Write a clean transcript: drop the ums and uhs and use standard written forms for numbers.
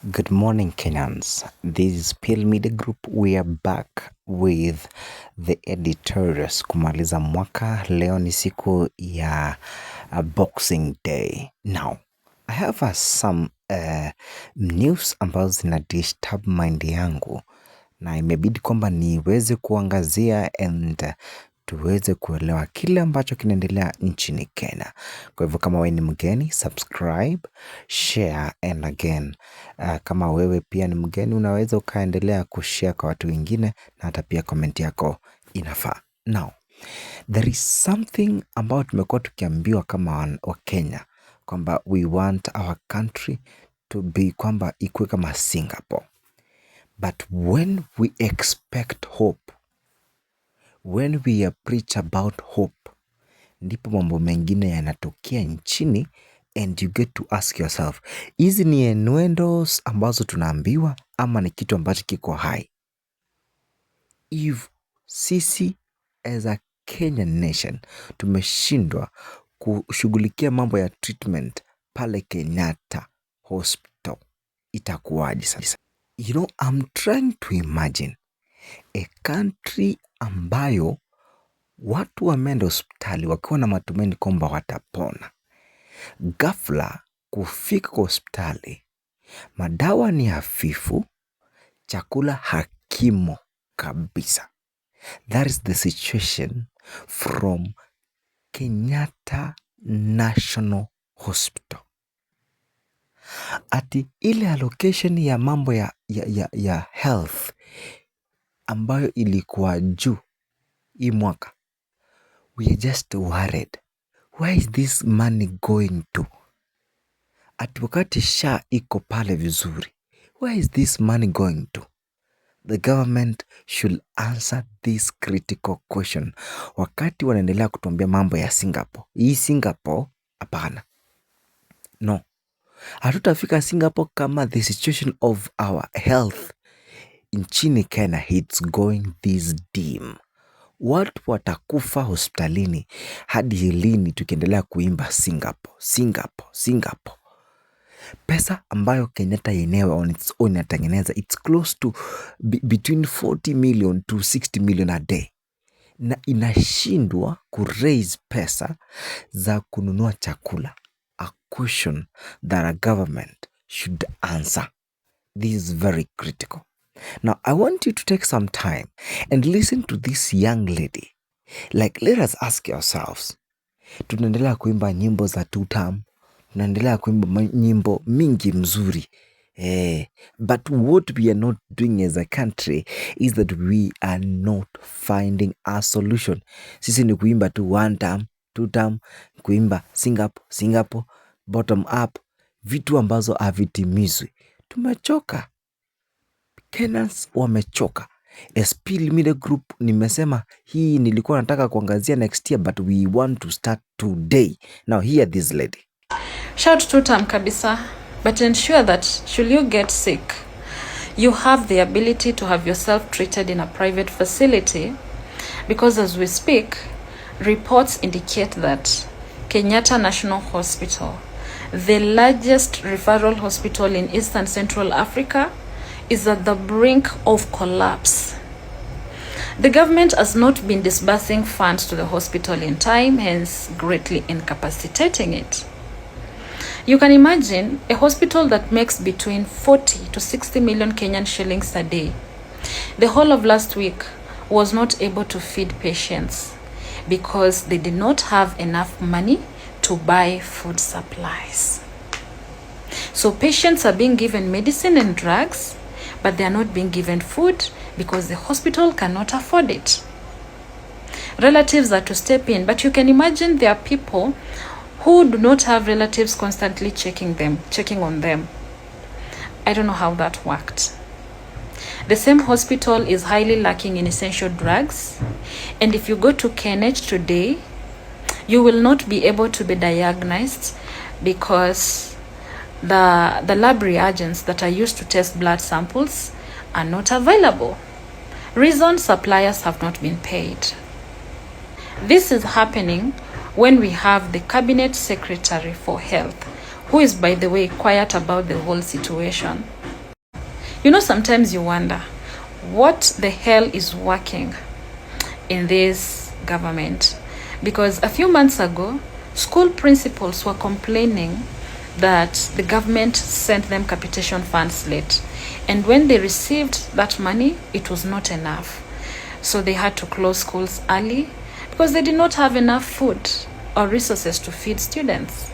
Good morning, Kenyans. This is Pale Media Group. We are back with the editorials kumaliza mwaka. Leo ni siku ya Boxing Day. Now, I have some news ambazo zina disturb mind yangu na imebidi kwamba niweze kuangazia and tuweze kuelewa kile ambacho kinaendelea nchini Kenya. Kwa hivyo kama wewe ni mgeni, subscribe, share and again. Kama wewe pia ni mgeni, unaweza ukaendelea kushare kwa watu wengine na hata pia comment yako inafaa. Now, there is something ambayo tumekuwa tukiambiwa kama wa Kenya kwamba we want our country to be kwamba ikuwe kama Singapore. But when we expect hope, when we preach about hope, ndipo mambo mengine yanatokea nchini and you get to ask yourself, hizi ni enwendos ambazo tunaambiwa ama ni kitu ambacho kiko hai? If sisi as a Kenyan nation tumeshindwa kushughulikia mambo ya treatment pale Kenyatta hospital, itakuwaje sasa? You know, I'm trying to imagine a country ambayo watu wameenda hospitali wakiwa na matumaini kwamba watapona. Ghafla kufika kwa hospitali, madawa ni hafifu, chakula hakimo kabisa. That is the situation from Kenyatta National Hospital. Ati ile allocation ya mambo ya health ambayo ilikuwa juu hii mwaka, we are just worried. Where is this money going to? Ati wakati SHA iko pale vizuri, where is this money going to? The government should answer this critical question. Wakati wanaendelea kutuambia mambo ya Singapore, hii Singapore hapana. No, hatutafika Singapore kama the situation of our health nchini Kenya it's going this dim. Watu watakufa hospitalini hadi lini tukiendelea kuimba Singapore, Singapore, Singapore. Pesa ambayo Kenyatta yenyewe on its own inatengeneza it's close to between 40 million to 60 million a day, na inashindwa kuraise pesa za kununua chakula. A question that a government should answer. This is very critical. Now, I want you to take some time and listen to this young lady. Like, let us ask ourselves, tunaendelea kuimba nyimbo za tutam, tunaendelea kuimba nyimbo mingi mzuri. But what we are not doing as a country is that we are not finding a solution. Sisi ni kuimba tu one term, two term, kuimba Singapore, Singapore, bottom up, vitu ambazo havitimizwi. Tumechoka. Kenyans wamechoka. Pale Media Group nimesema hii nilikuwa nataka kuangazia next year, but we want to start today. Now hear this lady. Shout to Tam kabisa, but ensure that should you get sick, you have the ability to have yourself treated in a private facility, because as we speak, reports indicate that Kenyatta National Hospital, the largest referral hospital in Eastern Central Africa, is at the brink of collapse. The government has not been disbursing funds to the hospital in time, hence greatly incapacitating it. You can imagine a hospital that makes between 40 to 60 million Kenyan shillings a day. The whole of last week was not able to feed patients because they did not have enough money to buy food supplies. So patients are being given medicine and drugs, but they are not being given food because the hospital cannot afford it. Relatives are to step in, but you can imagine there are people who do not have relatives constantly checking on them. I don't know how that worked. The same hospital is highly lacking in essential drugs, and if you go to KNH today, you will not be able to be diagnosed because the lab reagents that are used to test blood samples are not available. Reason, suppliers have not been paid. This is happening when we have the Cabinet Secretary for Health, who is, by the way, quiet about the whole situation. You know, sometimes you wonder what the hell is working in this government, because a few months ago school principals were complaining that the government sent them capitation funds late, and when they received that money, it was not enough, so they had to close schools early because they did not have enough food or resources to feed students.